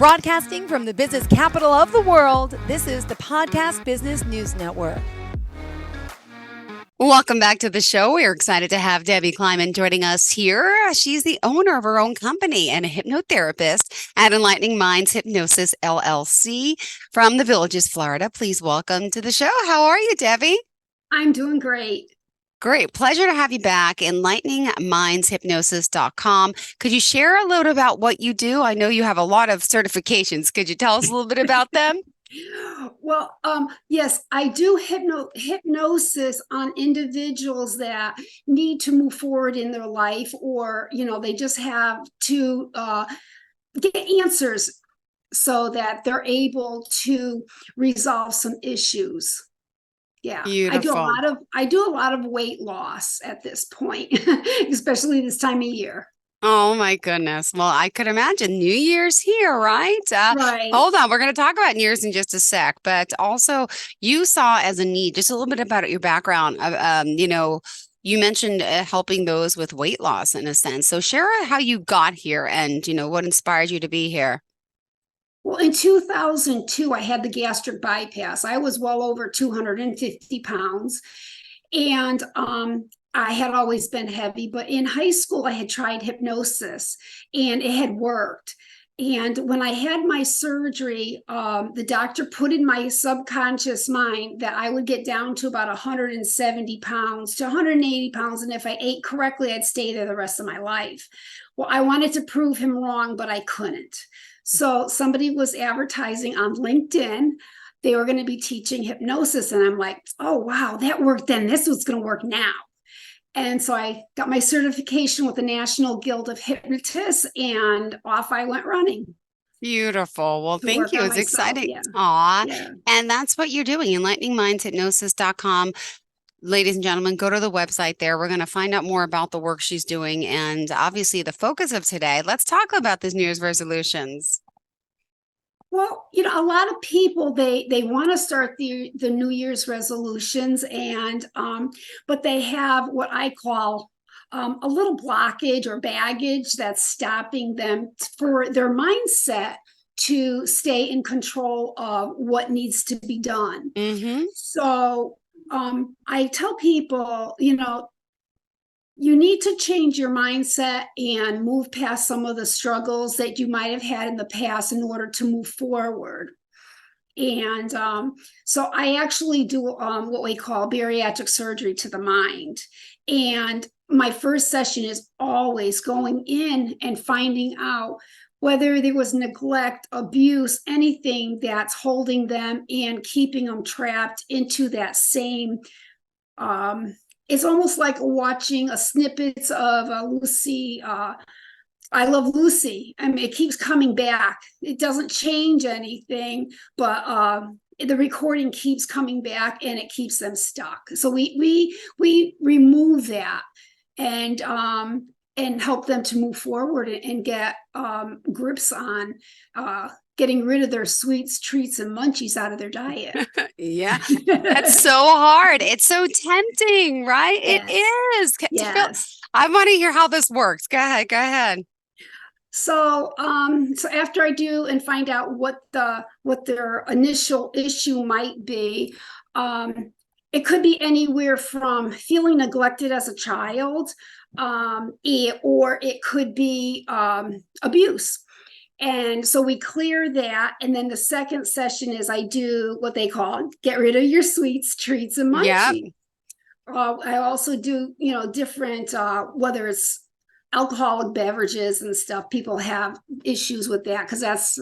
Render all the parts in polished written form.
Broadcasting from the business capital of the world, this is the Podcast Business News Network. Welcome back to the show. We're excited to have Debbie Kleinman joining us here. She's the owner of her own company and a hypnotherapist at Enlightening Hypnosis, LLC from the Villages, Florida. Please welcome to the show. How are you, Debbie? I'm doing great. Great. Pleasure to have you back. EnlighteningMindsHypnosis.com. Could you share a little about what you do? I know you have a lot of certifications. Could you tell us a little bit about them? Well, yes, I do hypnosis on individuals that need to move forward in their life, or, they just have to get answers so that they're able to resolve some issues. Yeah, Beautiful. I do a lot of weight loss at this point, especially this time of year. Oh my goodness. Well, I could imagine New Year's here, right? Right. Hold on. We're going to talk about New Year's in just a sec, but also you saw as a need, just a little bit about your background. You mentioned helping those with weight loss in a sense. So share how you got here and, what inspired you to be here. Well, in 2002, I had the gastric bypass. I was well over 250 pounds. And I had always been heavy, but in high school, I had tried hypnosis and it had worked. And when I had my surgery, the doctor put in my subconscious mind that I would get down to about 170 pounds to 180 pounds. And if I ate correctly, I'd stay there the rest of my life. Well, I wanted to prove him wrong, but I couldn't. So somebody was advertising on LinkedIn. They were going to be teaching hypnosis. And I'm like, oh, wow, that worked then. This was going to work now. And so I got my certification with the National Guild of Hypnotists, and off I went running. Beautiful. Well, thank you. It's exciting. Yeah. Aw. Yeah. And that's what you're doing. EnlighteningMindsHypnosis.com. Ladies and gentlemen, go to the website there. We're going to find out more about the work she's doing. And obviously the focus of today, let's talk about this New Year's resolutions. Well, a lot of people, they want to start the New Year's resolutions, and but they have what I call a little blockage or baggage that's stopping them for their mindset to stay in control of what needs to be done. Mm-hmm. So I tell people, you need to change your mindset and move past some of the struggles that you might have had in the past in order to move forward. And so I actually do what we call bariatric surgery to the mind. And my first session is always going in and finding out whether there was neglect, abuse, anything that's holding them and keeping them trapped into that same it's almost like watching a snippets of Lucy. I Love Lucy. I mean, it keeps coming back. It doesn't change anything, but the recording keeps coming back, and it keeps them stuck. So we remove that and help them to move forward and get grips on getting rid of their sweets, treats, and munchies out of their diet. Yeah, that's so hard. It's so tempting, right? Yes. It is. Yes. I want to hear how this works. Go ahead. So after I do and find out what their initial issue might be, it could be anywhere from feeling neglected as a child, or it could be abuse. And so we clear that. And then the second session is I do what they call get rid of your sweets, treats, and munchies. Yeah. I also do, different, whether it's alcoholic beverages and stuff. People have issues with that because that's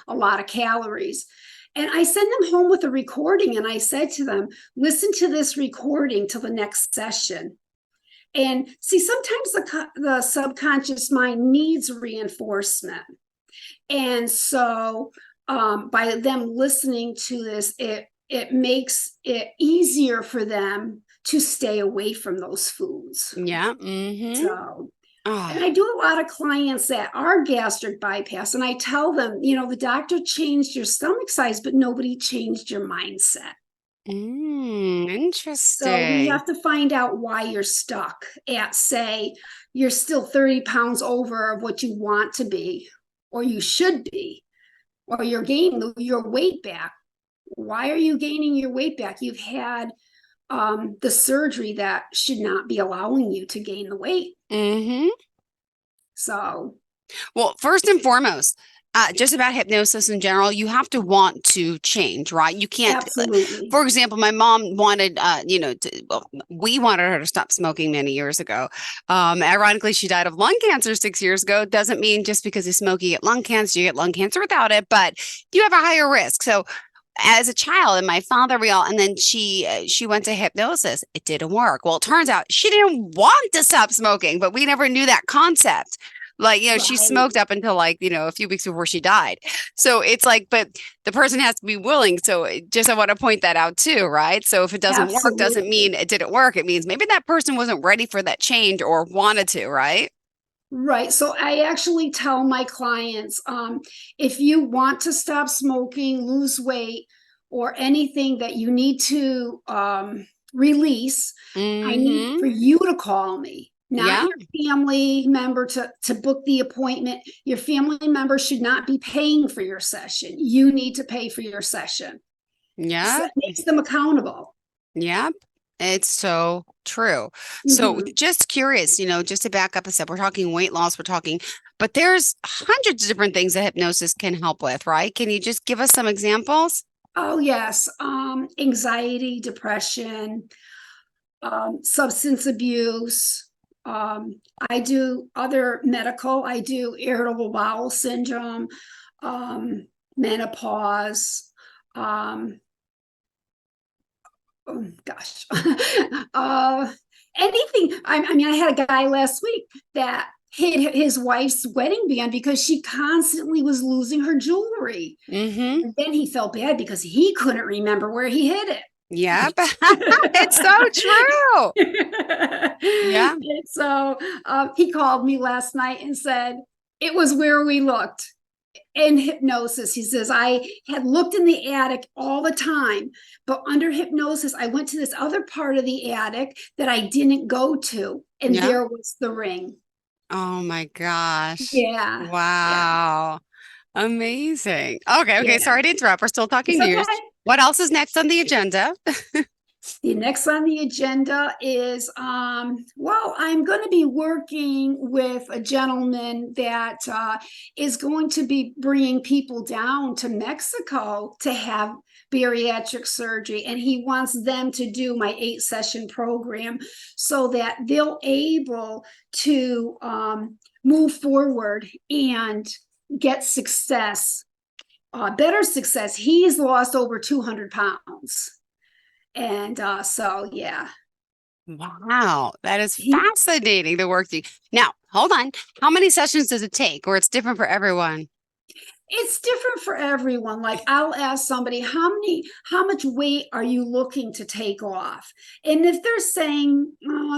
a lot of calories. And I send them home with a recording. And I said to them, listen to this recording till the next session. And see, sometimes the subconscious mind needs reinforcement. And so by them listening to this, it makes it easier for them to stay away from those foods. Yeah. Mm-hmm. So, and I do a lot of clients that are gastric bypass, and I tell them, the doctor changed your stomach size, but nobody changed your mindset. Interesting. So we have to find out why you're stuck at, say, you're still 30 pounds over of what you want to be, or you should be. or you're gaining your weight back. Why are you gaining your weight back? You've had the surgery that should not be allowing you to gain the weight. Mm-hmm. So, Well, first and foremost, just about hypnosis in general, you have to want to change, right? You can't, absolutely. for example, my mom wanted, well, we wanted her to stop smoking many years ago. Ironically, she died of lung cancer 6 years ago. Doesn't mean just because you smoke, you get lung cancer, you get lung cancer without it, but you have a higher risk. So as a child, and my father, and then she went to hypnosis. It didn't work. Well, it turns out she didn't want to stop smoking, but we never knew that concept. Like, she Right. smoked up until like, a few weeks before she died. So it's like, but the person has to be willing. So I want to point that out too, right? So if it doesn't work, doesn't Absolutely. mean it didn't work. It means maybe that person wasn't ready for that change or wanted to, right? Right. So I actually tell my clients, if you want to stop smoking, lose weight, or anything that you need to release, I need Mm-hmm. for you to call me, not Yeah. your family member to book the appointment. Your family member should not be paying for your session. You need to pay for your session. So Yeah. it makes them accountable. Yeah. It's so true. So Mhm. just curious, just to back up a step, we're talking weight loss, we're talking, but there's hundreds of different things that hypnosis can help with, right? Can you just give us some examples? Oh, yes. Anxiety, depression, substance abuse. I do other medical, I do irritable bowel syndrome, menopause. Um, oh gosh, anything. I mean, I had a guy last week that hid his wife's wedding band because she constantly was losing her jewelry. Mm-hmm. And then he felt bad because he couldn't remember where he hid it. Yep. It's so true. Yeah. And so he called me last night and said, it was where we looked in hypnosis. He says, I had looked in the attic all the time, but under hypnosis, I went to this other part of the attic that I didn't go to. And Yeah. there was the ring. Oh my gosh. Yeah. Yeah. Wow. Amazing. Okay. Okay. Yeah. Sorry to interrupt. We're still It's talking okay. news. What else is next on the agenda? The next on the agenda is, well, I'm going to be working with a gentleman that is going to be bringing people down to Mexico to have bariatric surgery. And he wants them to do my 8-session program so that they'll able to move forward and get success, better success. He's lost over 200 pounds. And so, yeah, Wow. That is he, fascinating, the work you now, hold on. How many sessions does it take? Or it's different for everyone? it's different for everyone. Like I'll ask somebody, how much weight are you looking to take off? And if they're saying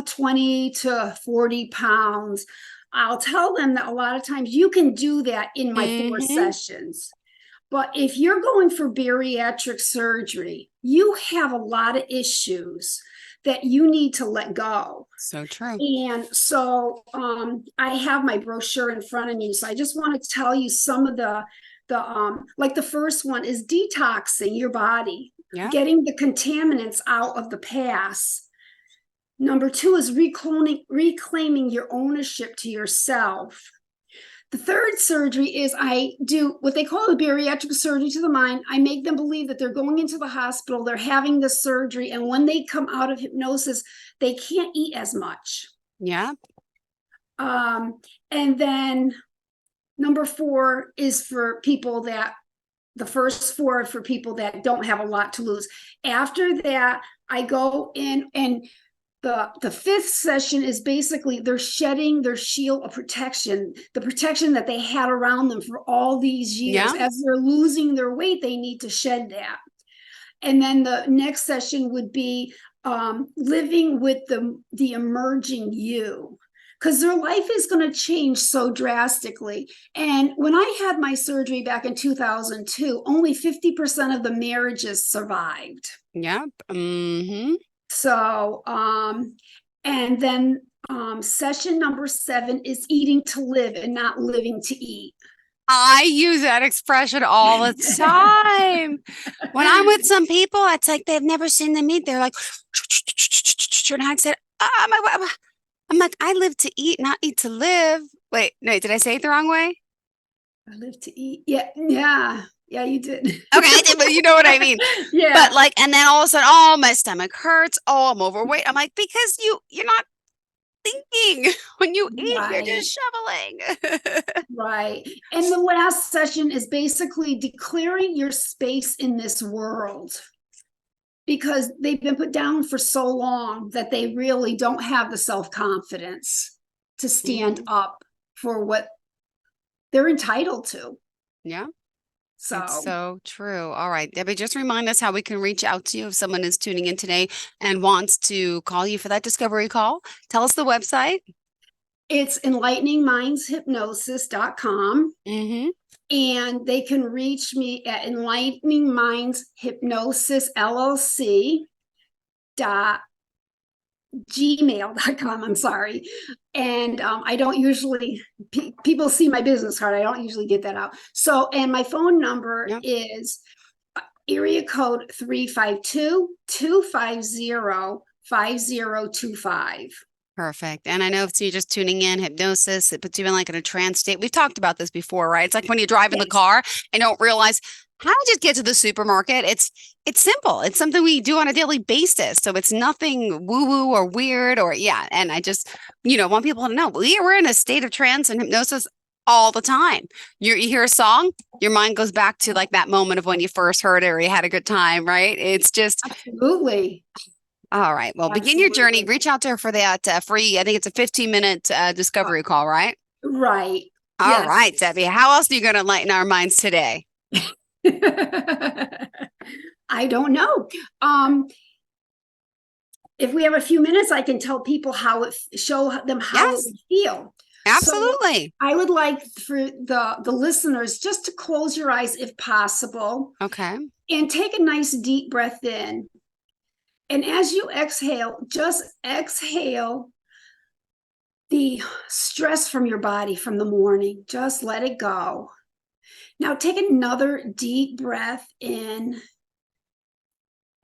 20 to 40 pounds, I'll tell them that a lot of times you can do that in my 4 Mm-hmm. sessions. But if you're going for bariatric surgery, you have a lot of issues that you need to let go. So true. And so I have my brochure in front of me. So I just want to tell you some of the like the first one is detoxing your body, Yeah. getting the contaminants out of the past. Number 2 is reclaiming your ownership to yourself. The third surgery is I do what they call a bariatric surgery to the mind. I make them believe that they're going into the hospital, they're having the surgery, and when they come out of hypnosis, they can't eat as much. Yeah. And then number 4 is for people that the first 4 are for people that don't have a lot to lose. After that, I go in and the 5th session is basically they're shedding their shield of protection, the protection that they had around them for all these years. Yeah. As they're losing their weight, they need to shed that. And then the next session would be living with the emerging you, because their life is going to change so drastically. And when I had my surgery back in 2002, only 50% of the marriages survived. Yep. Mm-hmm. So, and then session number 7 is eating to live and not living to eat. I use that expression all the time. When I'm with some people, it's like they've never seen the meat. They're like, and I said, I'm like, I live to eat, not eat to live. Wait, no, did I say it the wrong way? I live to eat. Yeah, you did. Okay, I did, but you know what I mean. Yeah. But like, and then all of a sudden, oh, my stomach hurts. Oh, I'm overweight. I'm like, because you're not thinking when you eat, you're just shoveling. Right. And the last session is basically declaring your space in this world, because they've been put down for so long that they really don't have the self-confidence to stand up for what they're entitled to. Yeah. So It's so true. All right, Debbie, just remind us how we can reach out to you if someone is tuning in today and wants to call you for that discovery call. Tell us the website. it's enlighteningindshypnosis.com. Mm-hmm. And they can reach me at Enlightening Minds Hypnosis LLC gmail.com. I'm sorry. And I don't usually, people see my business card. I don't usually get that out. So, and my phone number is area code 352-250-5025. Perfect. And I know if you're just tuning in, hypnosis, it puts you in like in a trance state. We've talked about this before, right? It's like when you drive in the car and don't realize how to just get to the supermarket. It's simple. It's something we do on a daily basis. So it's nothing woo-woo or weird or and I just, want people to know we're in a state of trance and hypnosis all the time. You hear a song, your mind goes back to like that moment of when you first heard it or you had a good time, right? It's just absolutely. All right. Well, begin your journey. Reach out to her for that free, I think it's a 15-minute discovery call, right? Right. All right, Debbie. How else are you going to enlighten our minds today? I don't know. If we have a few minutes, I can tell people show them how it would feel. Absolutely. So I would like for the listeners just to close your eyes if possible. Okay. And take a nice deep breath in. And as you exhale, just exhale the stress from your body from the morning. Just let it go. Now take another deep breath in.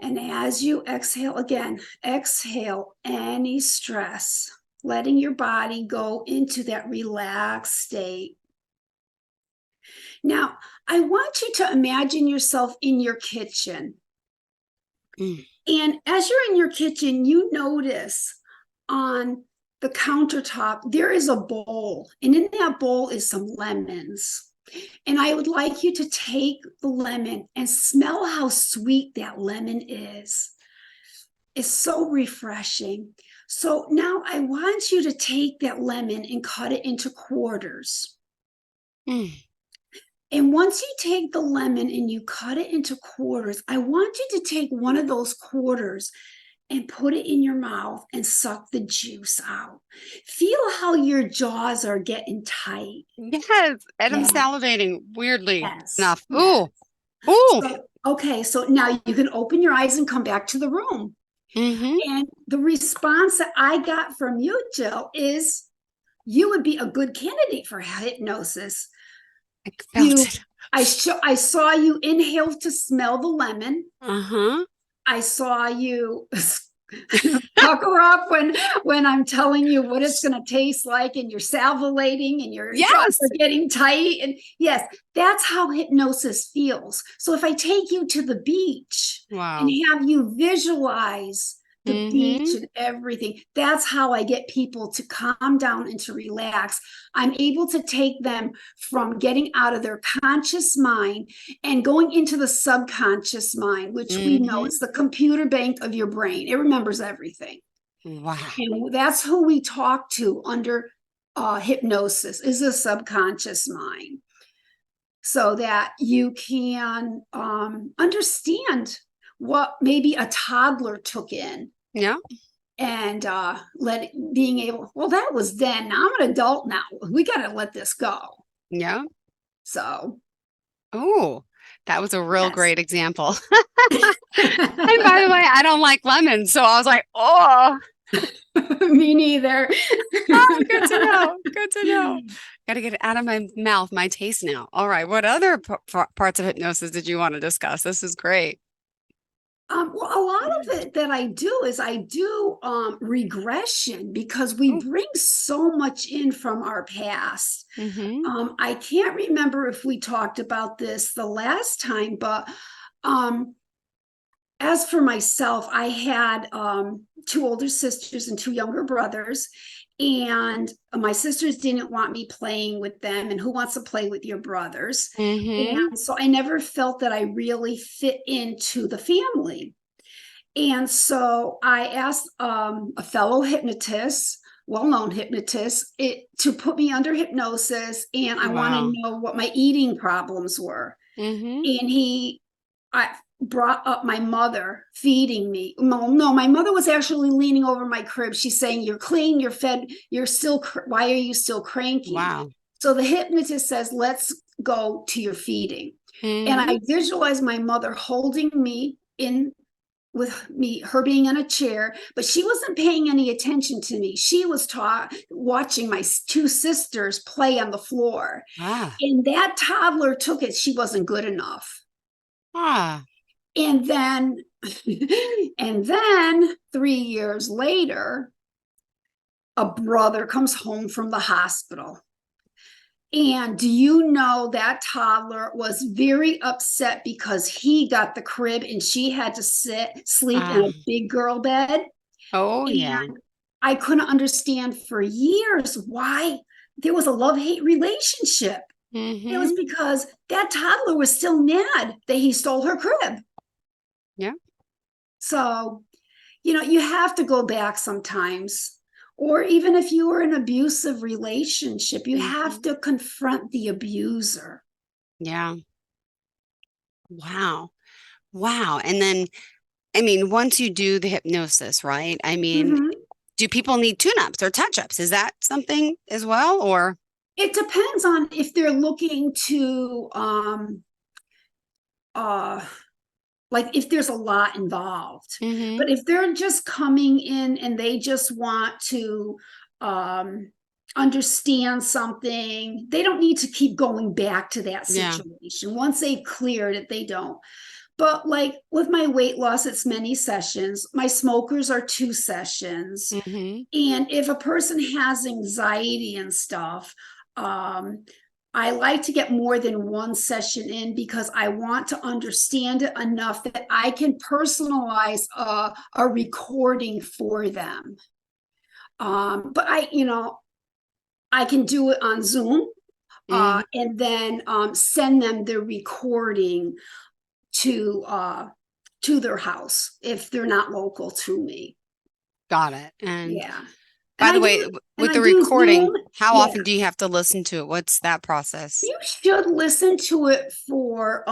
And as you exhale again, exhale any stress, letting your body go into that relaxed state. Now, I want you to imagine yourself in your kitchen. And as you're in your kitchen, you notice on the countertop, there is a bowl. And in that bowl is some lemons. And I would like you to take the lemon and smell how sweet that lemon is. It's so refreshing. So now I want you to take that lemon and cut it into quarters. And once you take the lemon and you cut it into quarters, I want you to take one of those quarters and put it in your mouth and suck the juice out. Feel how your jaws are getting tight. Yes. And I'm salivating weirdly enough. Ooh. Ooh. So now you can open your eyes and come back to the room. And the response that I got from you, Jill, is you would be a good candidate for hypnosis. I saw you inhale to smell the lemon. I saw you pucker up when I'm telling you what it's going to taste like, and you're salivating and your jaws are getting tight. And yes, that's how hypnosis feels. So if I take you to the beach and have you visualize the beach and everything, that's how I get people to calm down and to relax. I'm able to take them from getting out of their conscious mind and going into the subconscious mind, which we know is the computer bank of your brain. It remembers everything. Wow. And that's who we talk to under hypnosis, is the subconscious mind, so that you can understand what maybe a toddler took in. And being able, well, that was then. Now I'm an adult now. We got to let this go. So. Oh, that was a real great example. And by the way, I don't like lemons. So I was like, oh. Me neither. Oh, good to know. Good to know. Got to get it out of my mouth, my taste now. All right. What other parts of hypnosis did you want to discuss? This is great. Well, a lot of it that I do is I do regression, because we bring so much in from our past. I can't remember if we talked about this the last time, but as for myself, I had 2 older sisters and 2 younger brothers. And my sisters didn't want me playing with them. And who wants to play with your brothers? And so I never felt that I really fit into the family. And so I asked a fellow hypnotist, well-known hypnotist, to put me under hypnosis. And I want to know what my eating problems were. And I brought up my mother feeding me. No, my mother was actually leaning over my crib. She's saying, "You're clean, you're fed, you're still, why are you still cranky?" Wow. So the hypnotist says, "Let's go to your feeding." And I visualized my mother holding me in with me, her being in a chair, but she wasn't paying any attention to me. She was watching my 2 sisters play on the floor. And that toddler took it. She wasn't good enough. And then, and then 3 years later, a brother comes home from the hospital. And do you know that toddler was very upset because he got the crib and she had to sleep in a big girl bed? And I couldn't understand for years why there was a love-hate relationship. It was because that toddler was still mad that he stole her crib. So, you have to go back sometimes. Or even if you were in an abusive relationship, you have to confront the abuser. Wow. And then, once you do the hypnosis, right? Do people need tune-ups or touch-ups? Is that something as well, or? It depends on if they're looking to, like if there's a lot involved. But if they're just coming in and they just want to understand something, they don't need to keep going back to that situation. Once they've cleared it, they don't. But like with my weight loss, it's many sessions. My smokers are 2 sessions. And if a person has anxiety and stuff, I like to get more than 1 session in, because I want to understand it enough that I can personalize a recording for them. But I can do it on Zoom and then send them the recording to their house if they're not local to me. Got it. And And by the way, with the recording, how often do you have to listen to it? What's that process? You should listen to it for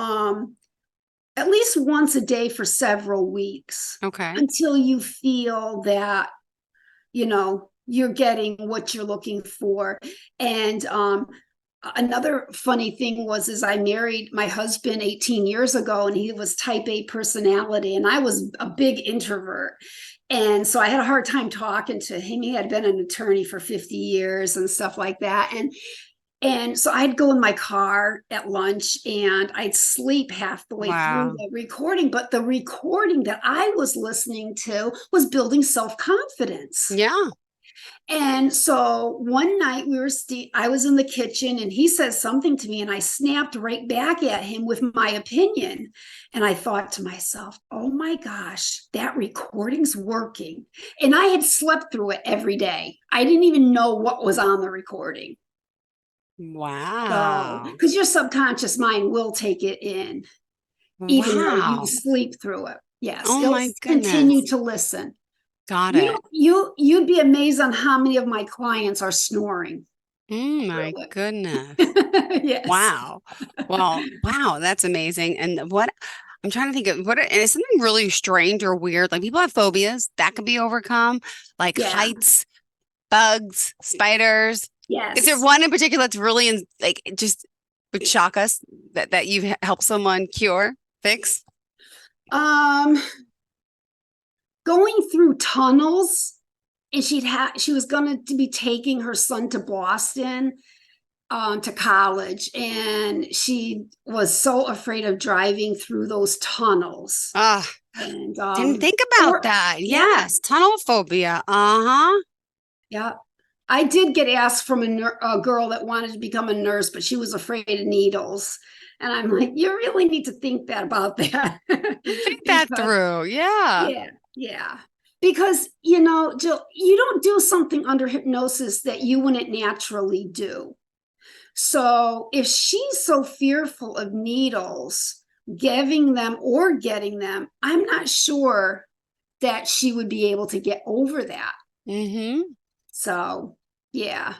at least once a day for several weeks. Until you feel that, you're getting what you're looking for. And another funny thing is I married my husband 18 years ago, and he was type A personality, and I was a big introvert. And so I had a hard time talking to him. He had been an attorney for 50 years and stuff like that. And so I'd go in my car at lunch and I'd sleep half the way through the recording. But the recording that I was listening to was building self-confidence. And so one night I was in the kitchen and he said something to me and I snapped right back at him with my opinion. And I thought to myself, oh my gosh, that recording's working. And I had slept through it every day. I didn't even know what was on the recording. Wow. Because your subconscious mind will take it in, even though you sleep through it. Yes. Oh my goodness. Continue to listen. Got it. You'd be amazed on how many of my clients are snoring. My goodness. Yes. Wow. Well, wow, that's amazing. And what I'm trying to think of, and it's something really strange or weird. Like people have phobias that could be overcome, like heights, bugs, spiders. Yes. Is there one in particular that's really just would shock us that you've helped someone fix? Going through tunnels and she was going to be taking her son to Boston to college, and she was so afraid of driving through those tunnels. And didn't think about that. Yes, tunnel phobia. Yeah. I did get asked from a girl that wanted to become a nurse, but she was afraid of needles. And I'm like, you really need to think about that. Think that through. Yeah. Yeah. Because, Jill, you don't do something under hypnosis that you wouldn't naturally do. So if she's so fearful of needles, giving them or getting them, I'm not sure that she would be able to get over that. So, yeah.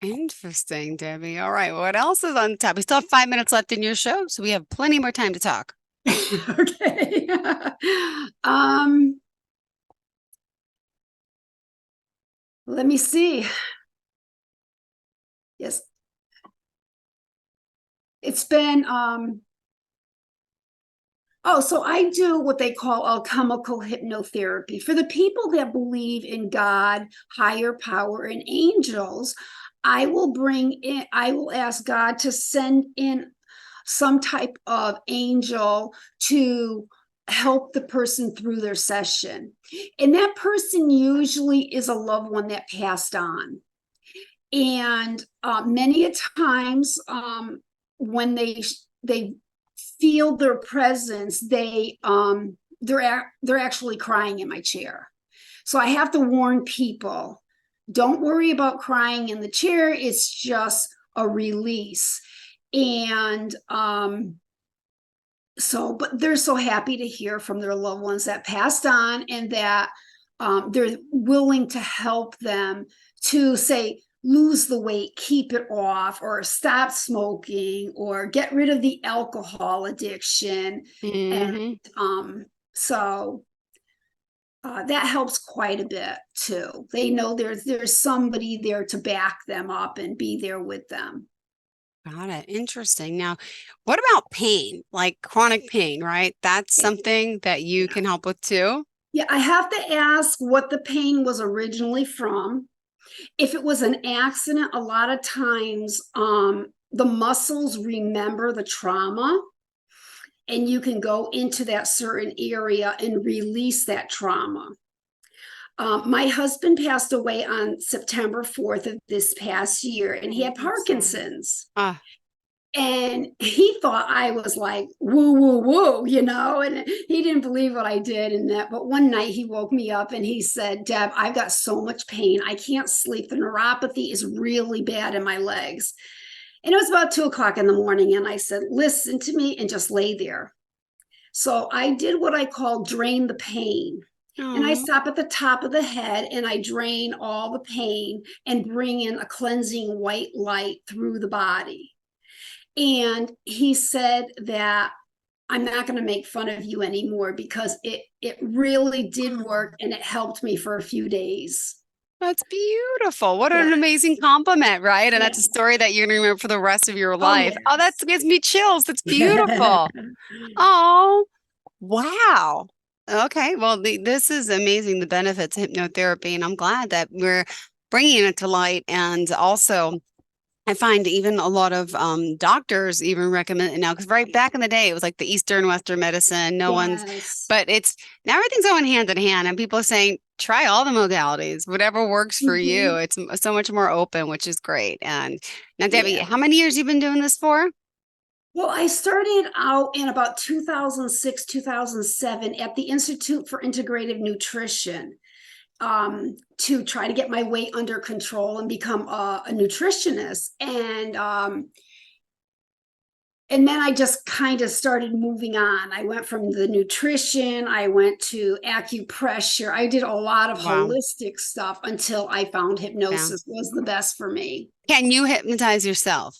Interesting, Debbie. All right. What else is on top? We still have 5 minutes left in your show, so we have plenty more time to talk. Okay. Let me see. Yes. It's been so I do what they call alchemical hypnotherapy. For the people that believe in God, higher power, and angels, I will ask God to send in some type of angel to help the person through their session. And that person usually is a loved one that passed on. And many a times when they feel their presence, they're actually crying in my chair. So I have to warn people, don't worry about crying in the chair. It's just a release. And but they're so happy to hear from their loved ones that passed on, and that they're willing to help them to say, lose the weight, keep it off, or stop smoking, or get rid of the alcohol addiction. And that helps quite a bit too. They know there's somebody there to back them up and be there with them. Got it. Interesting. Now, what about pain, like chronic pain, right? That's something that you can help with too? Yeah, I have to ask what the pain was originally from. If it was an accident, a lot of times the muscles remember the trauma, and you can go into that certain area and release that trauma. My husband passed away on September 4th of this past year, and he had Parkinson's. And he thought I was like, woo, woo, woo, and he didn't believe what I did in that. But one night he woke me up and he said, Deb, I've got so much pain. I can't sleep. The neuropathy is really bad in my legs. And it was about 2:00 in the morning. And I said, listen to me and just lay there. So I did what I call drain the pain. And I stop at the top of the head and I drain all the pain and bring in a cleansing white light through the body. And he said that I'm not going to make fun of you anymore, because it really did work, and it helped me for a few days. That's beautiful. What an amazing compliment, right? And that's a story that you're going to remember for the rest of your life. Oh, that gives me chills. That's beautiful. Oh, wow. Okay. Well, this is amazing, the benefits of hypnotherapy. And I'm glad that we're bringing it to light. And also, I find even a lot of doctors even recommend it now, because right back in the day, it was like the Eastern, Western medicine. But it's now everything's going hand in hand, and people are saying, try all the modalities, whatever works for you. It's so much more open, which is great. And now, Debbie, how many years you been doing this for? Well, I started out in about 2006, 2007 at the Institute for Integrative Nutrition. To try to get my weight under control and become a nutritionist. And then I just kind of started moving on. I went from the nutrition, I went to acupressure. I did a lot of holistic stuff until I found hypnosis was the best for me. Can you hypnotize yourself?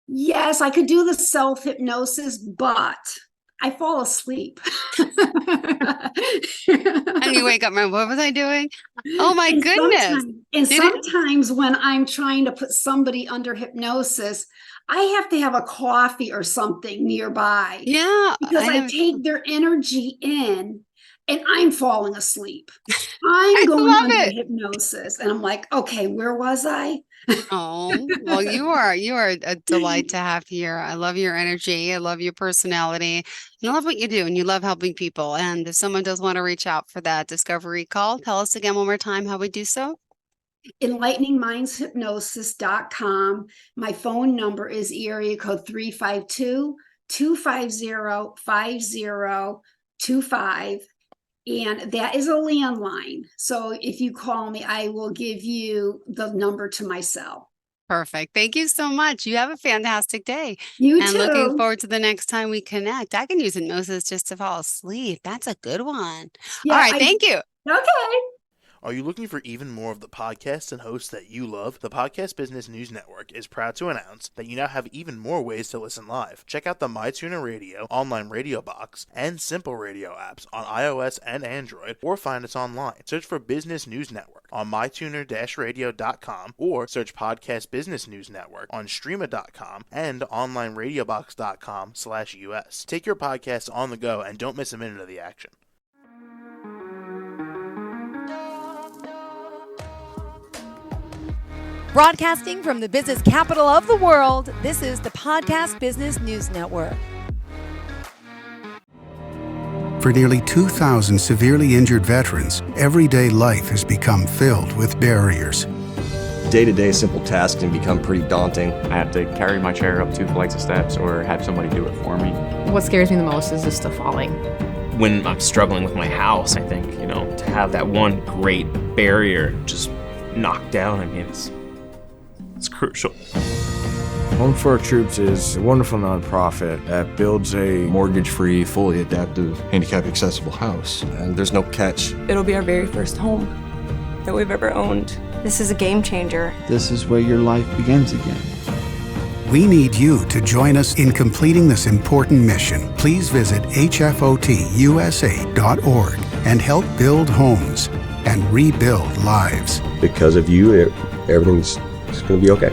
Yes, I could do the self-hypnosis, but I fall asleep. And you wake up, what was I doing? Oh my goodness. Sometimes when I'm trying to put somebody under hypnosis, I have to have a coffee or something nearby. Yeah. Because I take their energy in and I'm falling asleep. I'm I going love under it. hypnosis. And I'm like, okay, where was I? Oh, well, you are a delight to have here. I love your energy. I love your personality. And I love what you do. And you love helping people. And if someone does want to reach out for that discovery call, tell us again one more time how we do so. EnlighteningMindsHypnosis.com. My phone number is area code 352-250-5025. And that is a landline. So if you call me, I will give you the number to my cell. Perfect. Thank you so much. You have a fantastic day. You And too. looking forward to the next time we connect. I can use hypnosis just to fall asleep. That's a good one. Yeah, All right. Thank you. Okay. Are you looking for even more of the podcasts and hosts that you love? The Podcast Business News Network is proud to announce that you now have even more ways to listen live. Check out the MyTuner Radio, online radio box, and Simple Radio apps on iOS and Android, or find us online. Search for Business News Network on mytuner-radio.com, or search Podcast Business News Network on streama.com and onlineradiobox.com/US. Take your podcast on the go and don't miss a minute of the action. Broadcasting from the business capital of the world, this is the Podcast Business News Network. For nearly 2,000 severely injured veterans, everyday life has become filled with barriers. Day-to-day simple tasks can become pretty daunting. I have to carry my chair up 2 flights of steps or have somebody do it for me. What scares me the most is just the falling. When I'm struggling with my house, I think, to have that one great barrier just knocked down, it's crucial. Home for Our Troops is a wonderful nonprofit that builds a mortgage-free, fully adaptive, handicap-accessible house. And there's no catch. It'll be our very first home that we've ever owned. This is a game changer. This is where your life begins again. We need you to join us in completing this important mission. Please visit hfotusa.org and help build homes and rebuild lives. Because of you, everything's going to be okay.